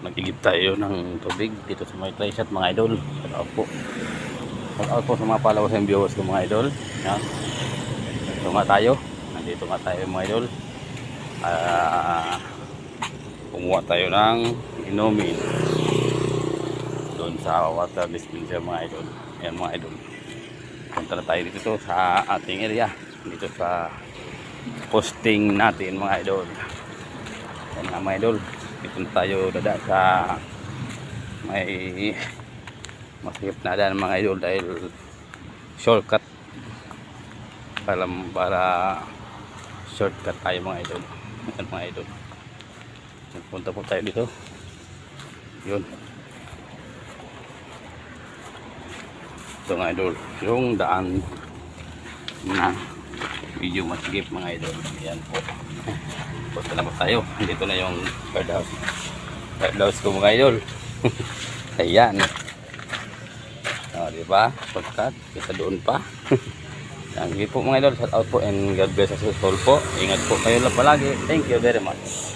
Nag-igib tayo ng tubig dito sa may tricep mga idol. Shout out po. Shout out po sa mga followers and viewers ko mga idol. Yan. Dito nga tayo. Nandito nga tayo mga idol. Kumuha tayo ng inumin doon sa water dispenser mga idol. Yan mga idol. Punta na tayo dito sa ating area. Dito sa posting natin mga idol. Yan nga mga idol. Dito na tayo dada sa may masakip na daan mga idol dahil shortcut para shortcut tayo mga idol. Yan mga idol. Nagpunta po tayo dito. Yun. Ito mga idol. Yung daan na medyo masigip mga idol. Yan po. Punta na po tayo. Dito na yung guard house. Guard house ko mga idol. Ayan. Diba? Shortcut. Kita doon pa. Yan po mga idol. Shout out po and God bless us all po. Ingat po kayo lang palagi. Thank you very much.